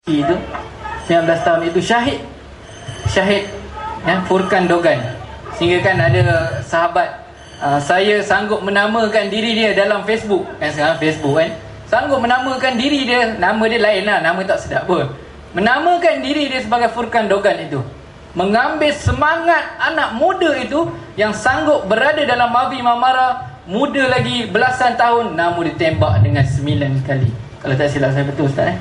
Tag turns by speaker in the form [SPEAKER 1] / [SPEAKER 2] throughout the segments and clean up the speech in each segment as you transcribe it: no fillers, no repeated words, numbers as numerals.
[SPEAKER 1] itu 19 tahun itu syahid ya, Furqan Dogan. Sehingga kan ada sahabat, saya sanggup menamakan diri dia dalam Facebook kan, sekarang Facebook kan, sanggup menamakan diri dia, nama dia lain lah, nama tak sedap pun, menamakan diri dia sebagai Furqan Dogan itu, mengambil semangat anak muda itu yang sanggup berada dalam Mavi Mamara, muda lagi belasan tahun, namun ditembak dengan 9 kali. Kalau tak silap saya betul Ustaz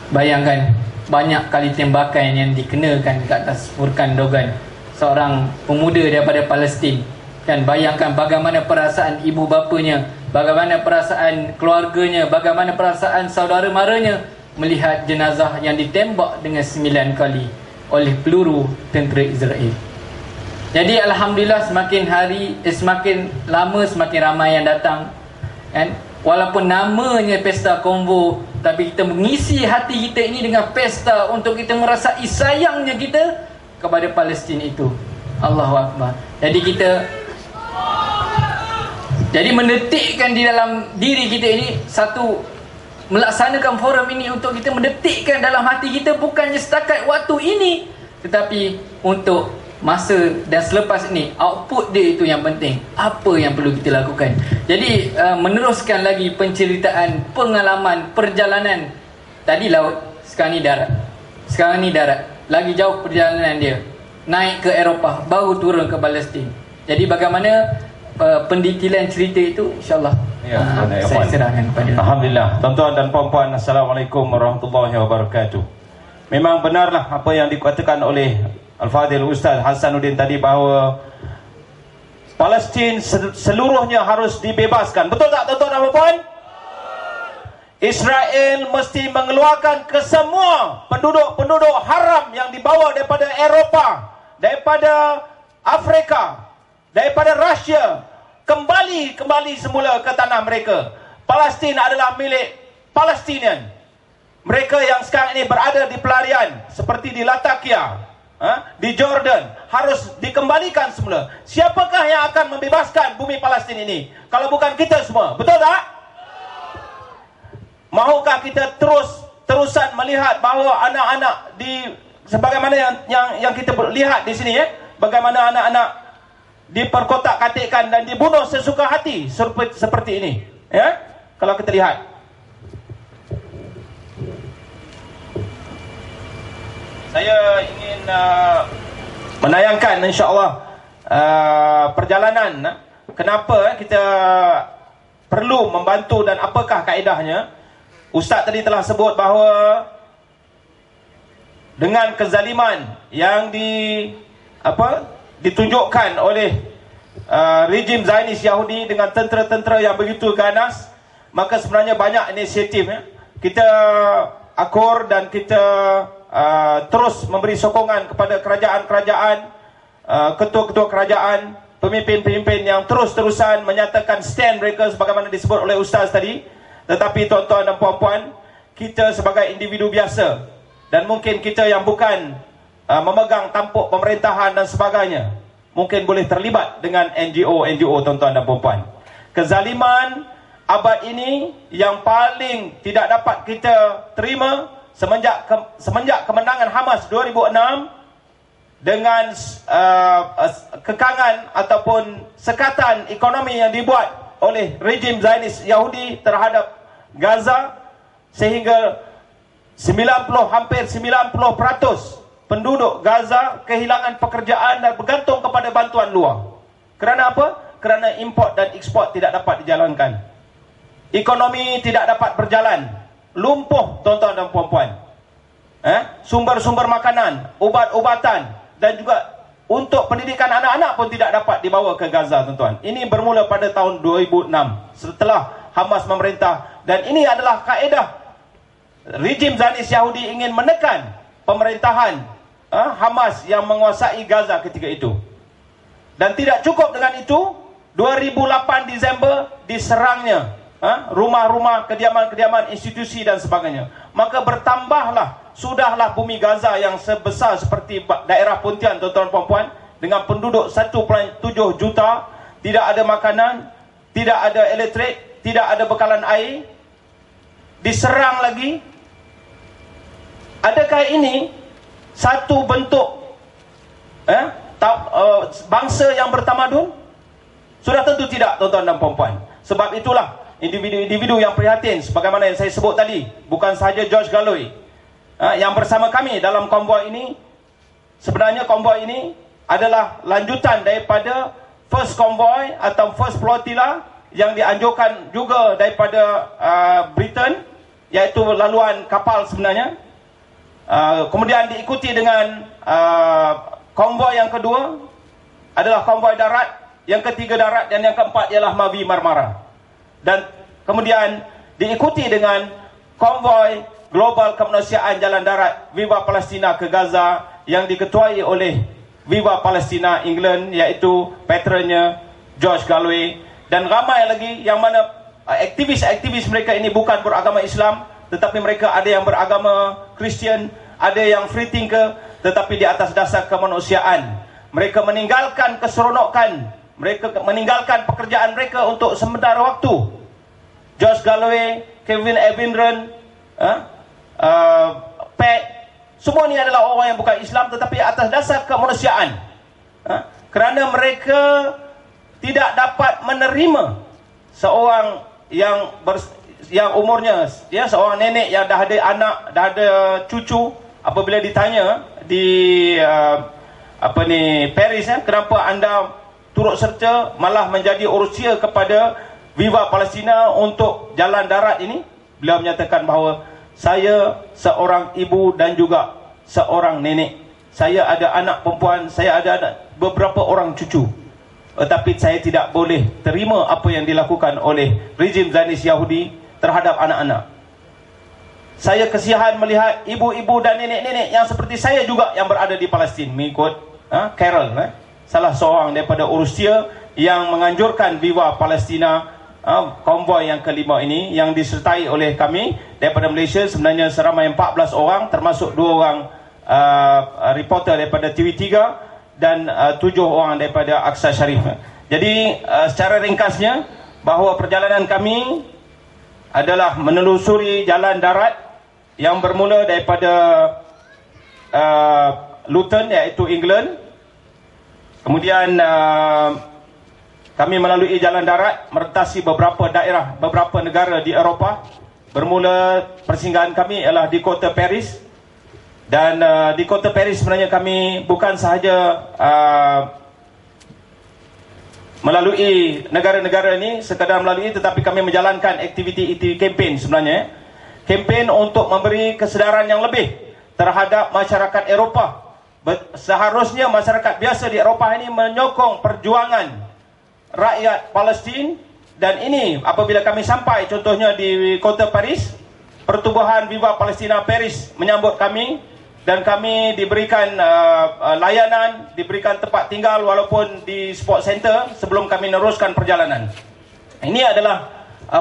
[SPEAKER 1] Bayangkan banyak kali tembakan yang dikenakan ke atas Furqan Dogan, seorang pemuda daripada Palestin. Kan bayangkan bagaimana perasaan ibu bapanya, bagaimana perasaan keluarganya, bagaimana perasaan saudara maranya melihat jenazah yang ditembak dengan 9 kali oleh peluru tentera Israel. Jadi alhamdulillah semakin lama semakin ramai yang datang. Kan? Walaupun namanya pesta konvo, tapi kita mengisi hati kita ini dengan pesta untuk kita merasai sayangnya kita kepada Palestin itu. Allahu Akbar. Jadi mendetikkan di dalam diri kita ini, satu, melaksanakan forum ini untuk kita mendetikkan dalam hati kita, bukannya setakat waktu ini, tetapi untuk masa dan selepas ini, output dia itu yang penting. Apa yang perlu kita lakukan? Jadi meneruskan lagi penceritaan pengalaman perjalanan. Tadi laut, sekarang ni darat, lagi jauh perjalanan dia, naik ke Eropah, baru turun ke Palestin. Jadi bagaimana pendetilan cerita itu, InsyaAllah saya serahkan kepada.
[SPEAKER 2] Alhamdulillah. Tuan-tuan dan puan-puan, Assalamualaikum warahmatullahi wabarakatuh. Memang benarlah apa yang dikatakan oleh Al-Fadhil Ustaz Hasanuddin tadi, bahawa Palestin seluruhnya harus dibebaskan. Betul tak tuan-tuan dan puan-puan? Israel mesti mengeluarkan kesemua penduduk-penduduk haram yang dibawa daripada Eropah, daripada Afrika, daripada Rusia, kembali semula ke tanah mereka. Palestin adalah milik Palestinian. Mereka yang sekarang ini berada di pelarian seperti di Latakia, di Jordan, harus dikembalikan semula. Siapakah yang akan membebaskan bumi Palestin ini kalau bukan kita semua? Betul tak? Mahukah kita terusan melihat bahawa anak-anak sebagaimana yang kita lihat di sini, bagaimana anak-anak diperkotak-katikkan dan dibunuh sesuka hati seperti ini, kalau kita lihat. Saya ingin menayangkan insya-Allah perjalanan kenapa kita perlu membantu dan apakah kaedahnya. Ustaz tadi telah sebut bahawa dengan kezaliman yang ditunjukkan oleh rejim Zionis Yahudi dengan tentera-tentera yang begitu ganas, maka sebenarnya banyak inisiatif kita akur dan kita terus memberi sokongan kepada kerajaan-kerajaan, ketua-ketua kerajaan, pemimpin-pemimpin yang terus-terusan menyatakan stand mereka sebagaimana disebut oleh Ustaz tadi. Tetapi tuan-tuan dan puan-puan, kita sebagai individu biasa, dan mungkin kita yang bukan memegang tampuk pemerintahan dan sebagainya, mungkin boleh terlibat dengan NGO tuan-tuan dan puan-puan. Kezaliman abad ini yang paling tidak dapat kita terima semenjak kemenangan Hamas 2006, dengan kekangan ataupun sekatan ekonomi yang dibuat oleh rejim Zionis Yahudi terhadap Gaza, sehingga hampir 90% penduduk Gaza kehilangan pekerjaan dan bergantung kepada bantuan luar. Kerana apa? Kerana import dan ekspor tidak dapat dijalankan. Ekonomi tidak dapat berjalan. Lumpuh tuan-tuan dan puan-puan. Sumber-sumber makanan, ubat-ubatan, dan juga untuk pendidikan anak-anak pun tidak dapat dibawa ke Gaza, tuan-tuan. Ini bermula pada tahun 2006 setelah Hamas memerintah, dan ini adalah kaedah rejim Zionis Yahudi ingin menekan pemerintahan Hamas yang menguasai Gaza ketika itu. Dan tidak cukup dengan itu, 2008 Disember diserangnya rumah-rumah, kediaman-kediaman, institusi dan sebagainya. Maka sudahlah bumi Gaza yang sebesar seperti daerah Pontian, tuan-tuan dan puan-puan, dengan penduduk 1.7 juta, tidak ada makanan, tidak ada elektrik, tidak ada bekalan air, diserang lagi Adakah ini satu bentuk bangsa yang bertamadun? Sudah tentu tidak, tuan-tuan dan puan-puan. Sebab itulah individu-individu yang prihatin, sebagaimana yang saya sebut tadi, bukan sahaja George Galloway yang bersama kami dalam konvoi ini. Sebenarnya konvoi ini adalah lanjutan daripada first konvoi atau first flotilla yang dianjurkan juga daripada Britain, iaitu laluan kapal sebenarnya. Kemudian diikuti dengan konvoi yang kedua adalah konvoi darat, yang ketiga darat, dan yang keempat ialah Mavi Marmara. Dan kemudian diikuti dengan konvoi global kemanusiaan jalan darat Viva Palestina ke Gaza yang diketuai oleh Viva Palestina England, iaitu patronnya George Galloway, dan ramai lagi yang mana aktivis-aktivis mereka ini bukan beragama Islam, tetapi mereka ada yang beragama Kristian, ada yang free thinker, tetapi di atas dasar kemanusiaan. Mereka meninggalkan keseronokan, mereka meninggalkan pekerjaan mereka untuk sementara waktu. George Galloway, Kevin Evindren, Pat, semua ni adalah orang yang bukan Islam, tetapi atas dasar kemanusiaan. Kerana mereka tidak dapat menerima seorang yang umurnya, seorang nenek yang dah ada anak, dah ada cucu, apabila ditanya di Paris, kenapa anda turut serta malah menjadi urusia kepada Viva Palestina untuk jalan darat ini, beliau menyatakan bahawa saya seorang ibu dan juga seorang nenek. Saya ada anak perempuan, saya ada beberapa orang cucu. Tetapi saya tidak boleh terima apa yang dilakukan oleh rejim Zionis Yahudi terhadap anak-anak. Saya kesian melihat ibu-ibu dan nenek-nenek yang seperti saya juga yang berada di Palestin. Mengikut Carol, salah seorang daripada urusia yang menganjurkan Viva Palestina, konvoi yang kelima ini, yang disertai oleh kami daripada Malaysia, sebenarnya seramai 14 orang, termasuk 2 orang reporter daripada TV3 dan 7 orang daripada Aqsa Sharif. Jadi secara ringkasnya, bahawa perjalanan kami adalah menelusuri jalan darat yang bermula daripada Luton, iaitu England. Kemudian kami melalui jalan darat merentasi beberapa daerah, beberapa negara di Eropah. Bermula persinggahan kami ialah di kota Paris. Dan di kota Paris sebenarnya kami bukan sahaja melalui negara-negara ini, sekadar melalui, tetapi kami menjalankan aktiviti campaign sebenarnya. Kempen untuk memberi kesedaran yang lebih terhadap masyarakat Eropah. Seharusnya masyarakat biasa di Eropah ini menyokong perjuangan rakyat Palestin. Dan ini apabila kami sampai contohnya di kota Paris, pertubuhan Viva Palestina Paris menyambut kami, dan kami diberikan layanan, diberikan tempat tinggal walaupun di sport center sebelum kami meneruskan perjalanan. Ini adalah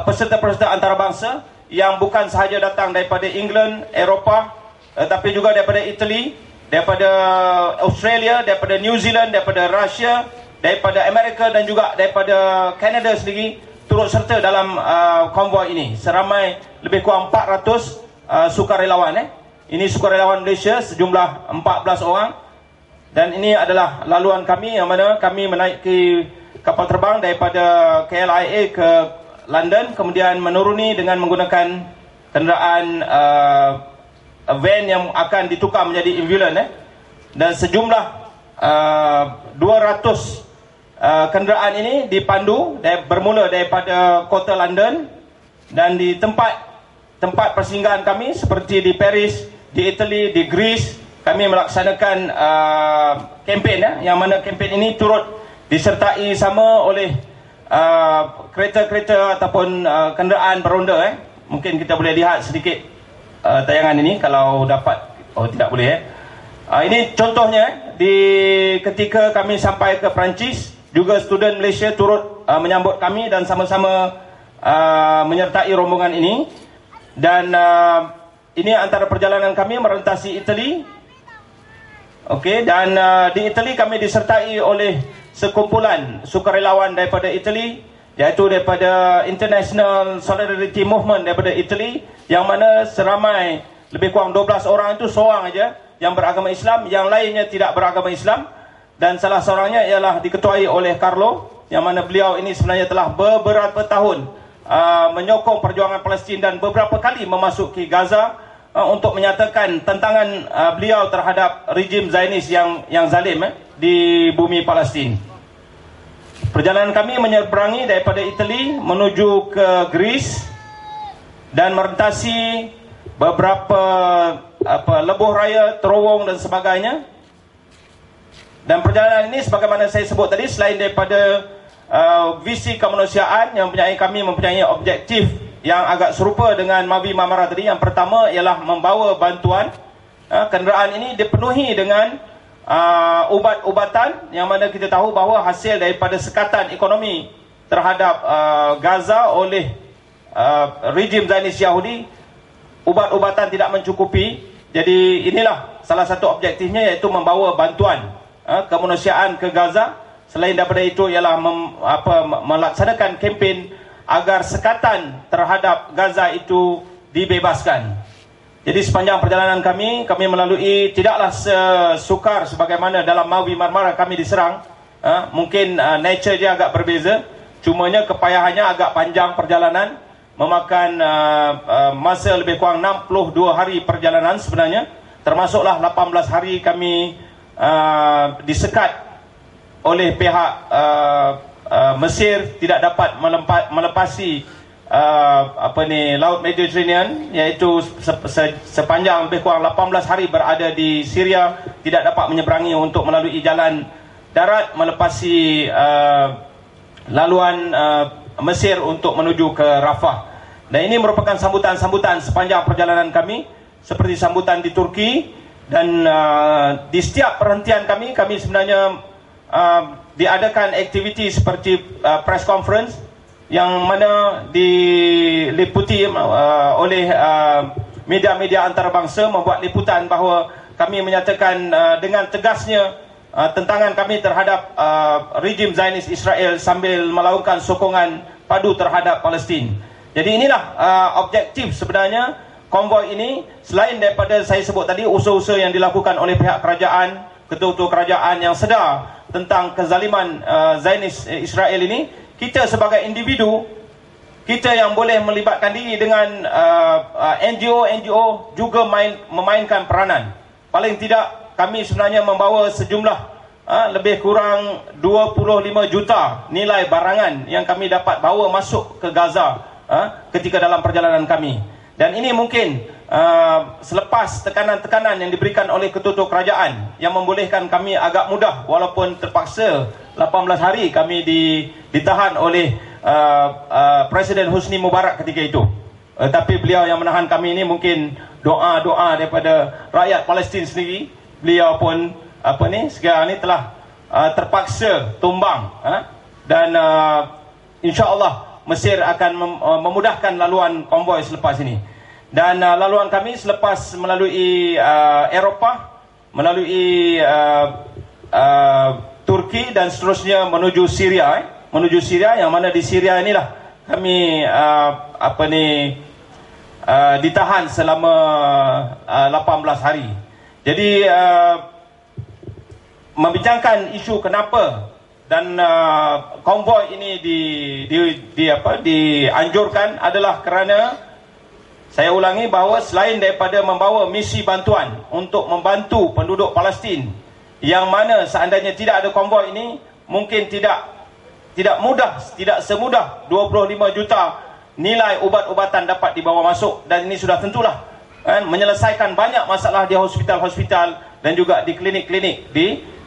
[SPEAKER 2] peserta-peserta antarabangsa yang bukan sahaja datang daripada England, Eropah, tapi juga daripada Italy, daripada Australia, daripada New Zealand, daripada Russia, daripada Amerika, dan juga daripada Kanada sendiri turut serta dalam konvoi ini. Seramai lebih kurang 400 sukarelawan. Ini sukarelawan Malaysia sejumlah 14 orang. Dan ini adalah laluan kami, yang mana kami menaiki kapal terbang daripada KLIA ke London, kemudian menuruni dengan menggunakan kenderaan van yang akan ditukar menjadi ambulans. Dan sejumlah 200 kenderaan ini dipandu bermula daripada kota London, dan di tempat persinggahan kami seperti di Paris, di Italy, di Greece, kami melaksanakan kempen, yang mana kempen ini turut disertai sama oleh kereta-kereta ataupun kenderaan beronda. Mungkin kita boleh lihat sedikit tayangan ini kalau dapat. Oh, tidak boleh. Ini contohnya ketika kami sampai ke Perancis, juga student Malaysia turut menyambut kami dan sama-sama menyertai rombongan ini. Dan ini antara perjalanan kami merentasi Itali. Okey, dan di Itali kami disertai oleh sekumpulan sukarelawan daripada Itali, iaitu daripada International Solidarity Movement daripada Itali, yang mana seramai lebih kurang 12 orang itu seorang aja yang beragama Islam, yang lainnya tidak beragama Islam, dan salah seorangnya ialah diketuai oleh Carlo, yang mana beliau ini sebenarnya telah beberapa tahun menyokong perjuangan Palestin dan beberapa kali memasuki Gaza untuk menyatakan tentangan beliau terhadap rejim Zionis yang zalim di bumi Palestin. Perjalanan kami menyeberangi daripada Itali menuju ke Greece dan merentasi beberapa lebuh raya, terowong dan sebagainya. Dan perjalanan ini sebagaimana saya sebut tadi, selain daripada visi kemanusiaan, yang kami mempunyai objektif yang agak serupa dengan Mavi Marmara tadi. Yang pertama ialah membawa bantuan. Kenderaan ini dipenuhi dengan ubat-ubatan, yang mana kita tahu bahawa hasil daripada sekatan ekonomi terhadap Gaza oleh rejim Zionis Yahudi, ubat-ubatan tidak mencukupi. Jadi inilah salah satu objektifnya, iaitu membawa bantuan kemanusiaan ke Gaza. Selain daripada itu ialah melaksanakan kempen agar sekatan terhadap Gaza itu dibebaskan. Jadi sepanjang perjalanan kami melalui, tidaklah sesukar sebagaimana dalam Mavi Marmara kami diserang. Mungkin nature dia agak berbeza, cumanya kepayahannya agak panjang perjalanan, memakan masa lebih kurang 62 hari perjalanan sebenarnya. Termasuklah 18 hari kami disekat oleh pihak Mesir, tidak dapat melepasi Laut Mediterranean, iaitu sepanjang lebih kurang 18 hari berada di Syria, tidak dapat menyeberangi untuk melalui jalan darat melepasi laluan Mesir untuk menuju ke Rafah. Dan ini merupakan sambutan-sambutan sepanjang perjalanan kami, seperti sambutan di Turki. Dan di setiap perhentian kami sebenarnya diadakan aktiviti seperti press conference, yang mana diliputi oleh media-media antarabangsa, membuat liputan bahawa kami menyatakan dengan tegasnya tentangan kami terhadap rejim Zionis Israel sambil melakukan sokongan padu terhadap Palestin. Jadi inilah objektif sebenarnya konvoi ini. Selain daripada saya sebut tadi usaha-usaha yang dilakukan oleh pihak kerajaan, ketua-ketua kerajaan yang sedar tentang kezaliman Zionis Israel ini, kita sebagai individu, kita yang boleh melibatkan diri dengan NGO juga memainkan peranan. Paling tidak kami sebenarnya membawa sejumlah lebih kurang 25 juta nilai barangan yang kami dapat bawa masuk ke Gaza ketika dalam perjalanan kami. Dan ini mungkin selepas tekanan-tekanan yang diberikan oleh ketua-ketua kerajaan, yang membolehkan kami agak mudah, walaupun terpaksa 18 hari kami ditahan oleh Presiden Husni Mubarak ketika itu. Tapi beliau yang menahan kami ini mungkin doa-doa daripada rakyat Palestin sendiri. Beliau pun sekarang ini telah terpaksa tumbang, dan insya-Allah Mesir akan memudahkan laluan konvoi selepas ini. Dan laluan kami selepas melalui Eropah, melalui Turki dan seterusnya menuju Syria, yang mana di Syria inilah kami ditahan selama 18 hari. Jadi membincangkan isu kenapa dan konvoi ini dianjurkan adalah kerana, saya ulangi, bahawa selain daripada membawa misi bantuan untuk membantu penduduk Palestin, yang mana seandainya tidak ada konvoi ini, mungkin tidak semudah 25 juta nilai ubat-ubatan dapat dibawa masuk. Dan ini sudah tentulah menyelesaikan banyak masalah di hospital-hospital dan juga di klinik-klinik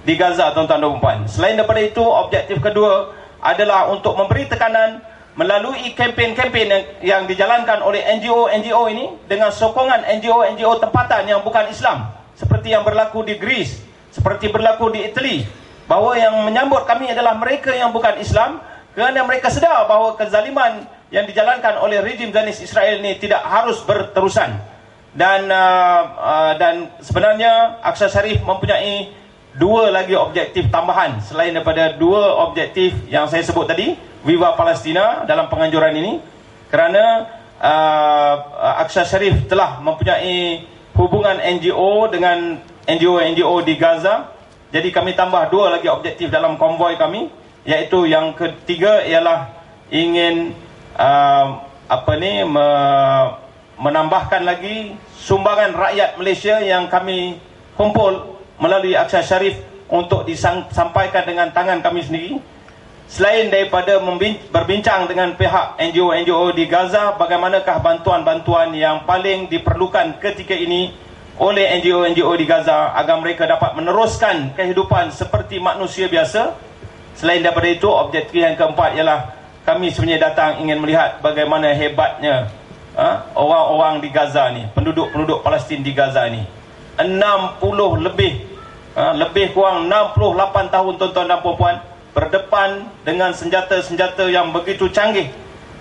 [SPEAKER 2] di Gaza, tuan-tuan dan puan. Selain daripada itu, objektif kedua adalah untuk memberi tekanan melalui kempen-kempen yang dijalankan oleh NGO ini, dengan sokongan NGO tempatan yang bukan Islam, seperti yang berlaku di Greece, seperti berlaku di Italy, bahawa yang menyambut kami adalah mereka yang bukan Islam, kerana mereka sedar bahawa kezaliman yang dijalankan oleh rejim Zionis Israel ini tidak harus berterusan. Dan sebenarnya Aqsa Sharif mempunyai dua lagi objektif tambahan selain daripada dua objektif yang saya sebut tadi, Viva Palestina, dalam penganjuran ini. Kerana Aqsa Sharif telah mempunyai hubungan NGO dengan NGO-NGO di Gaza. Jadi kami tambah 2 lagi objektif dalam konvoi kami, iaitu yang ketiga ialah ingin menambahkan lagi sumbangan rakyat Malaysia yang kami kumpul melalui Aqsa Sharif untuk disampaikan dengan tangan kami sendiri. Selain daripada berbincang dengan pihak NGO-NGO di Gaza, bagaimanakah bantuan-bantuan yang paling diperlukan ketika ini oleh NGO-NGO di Gaza agar mereka dapat meneruskan kehidupan seperti manusia biasa. Selain daripada itu, objektif yang keempat ialah kami sebenarnya datang ingin melihat bagaimana hebatnya orang-orang di Gaza ni, penduduk-penduduk Palestin di Gaza ni. 60 lebih kurang 68 tahun tuan-tuan dan puan-puan berdepan dengan senjata-senjata yang begitu canggih,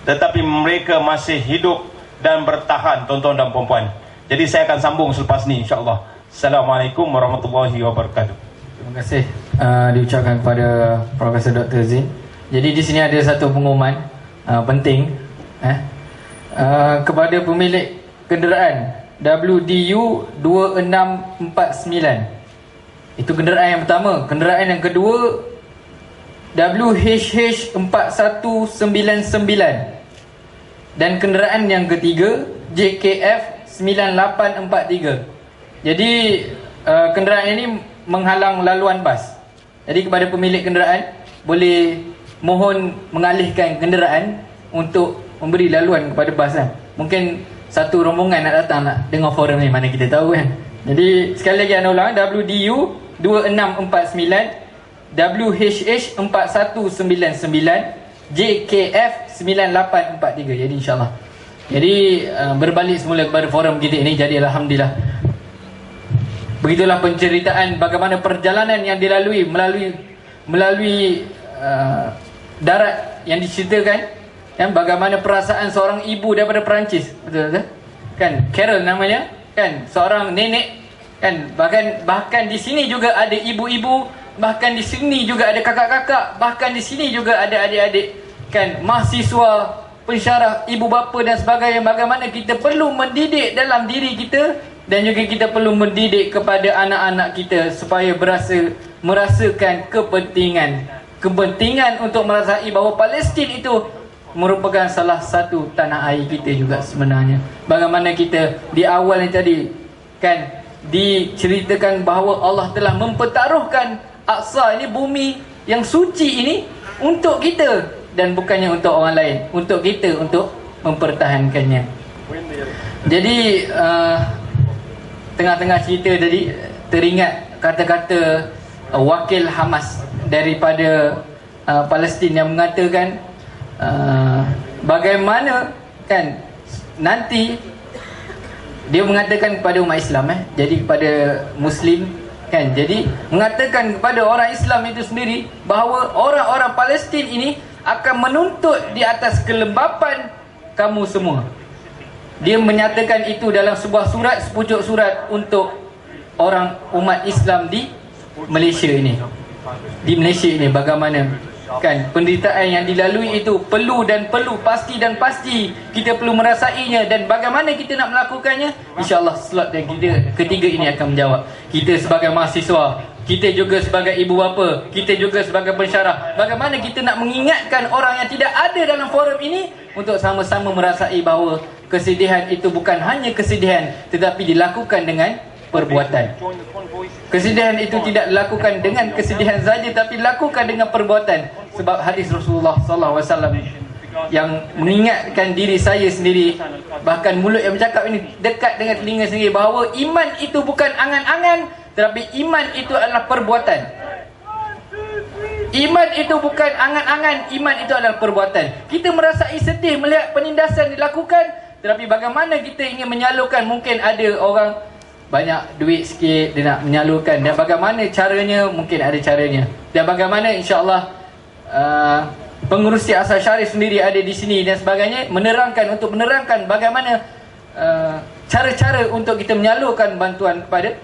[SPEAKER 2] tetapi mereka masih hidup dan bertahan tuan-tuan dan puan-puan. Jadi saya akan sambung selepas ni insya-Allah. Assalamualaikum warahmatullahi wabarakatuh.
[SPEAKER 1] Terima kasih diucapkan kepada Profesor Dr. Zin. Jadi di sini ada satu pengumuman penting kepada pemilik kenderaan WDU 2649. Itu kenderaan yang pertama. Kenderaan yang kedua WHH 4199 dan kenderaan yang ketiga JKF 9843. Jadi kenderaan ini menghalang laluan bas. Jadi kepada pemilik kenderaan boleh mohon mengalihkan kenderaan untuk memberi laluan kepada bas kan. Mungkin satu rombongan nak datang nak dengar forum ni, mana kita tahu kan. Jadi sekali lagi anda ulang, WDU 2649, WHH 4199, JKF 9843. Jadi insyaAllah. Jadi berbalik semula kepada forum kita ini. Jadi Alhamdulillah, begitulah penceritaan bagaimana perjalanan yang dilalui melalui darat yang diceritakan, kan, bagaimana perasaan seorang ibu daripada Perancis, betul kan, Carol namanya, kan, seorang nenek, kan, bahkan di sini juga ada ibu-ibu, bahkan di sini juga ada kakak-kakak, bahkan di sini juga ada adik-adik, kan, mahasiswa, pensyarah, ibu bapa dan sebagainya. Bagaimana kita perlu mendidik dalam diri kita, dan juga kita perlu mendidik kepada anak-anak kita supaya merasakan kepentingan untuk merasai bahawa Palestin itu merupakan salah satu tanah air kita juga sebenarnya. Bagaimana kita di awal ni tadi, kan, diceritakan bahawa Allah telah mempertaruhkan Aqsa ini, bumi yang suci ini, untuk kita dan bukannya untuk orang lain, untuk kita, untuk mempertahankannya. Jadi tengah-tengah cerita tadi teringat kata-kata wakil Hamas daripada Palestin yang mengatakan bagaimana, kan, nanti dia mengatakan kepada umat Islam, jadi kepada Muslim, kan, jadi mengatakan kepada orang Islam itu sendiri bahawa orang-orang Palestin ini akan menuntut di atas kelembapan kamu semua. Dia menyatakan itu dalam sebuah surat, sepucuk surat untuk orang umat Islam di Malaysia ini. Di Malaysia ini bagaimana, kan, penderitaan yang dilalui itu perlu pasti kita perlu merasainya, dan bagaimana kita nak melakukannya, insya-Allah slot yang ketiga ini akan menjawab. Kita sebagai mahasiswa, kita juga sebagai ibu bapa, kita juga sebagai pensyarah, bagaimana kita nak mengingatkan orang yang tidak ada dalam forum ini untuk sama-sama merasai bahawa kesedihan itu bukan hanya kesedihan, tetapi dilakukan dengan perbuatan. Kesedihan itu tidak dilakukan dengan kesedihan saja, tapi dilakukan dengan perbuatan. Sebab hadis Rasulullah SAW yang mengingatkan diri saya sendiri, bahkan mulut yang bercakap ini dekat dengan telinga sendiri, bahawa iman itu bukan angan-angan, tetapi iman itu adalah perbuatan. Iman itu bukan angan-angan, iman itu adalah perbuatan. Kita merasai sedih melihat penindasan dilakukan, tetapi bagaimana kita ingin menyalurkan. Mungkin ada orang banyak duit sikit, dia nak menyalurkan, dan bagaimana caranya, mungkin ada caranya. Dan bagaimana insya-Allah pengurusi Aqsa Sharif sendiri ada di sini dan sebagainya, untuk menerangkan bagaimana cara-cara untuk kita menyalurkan bantuan kepada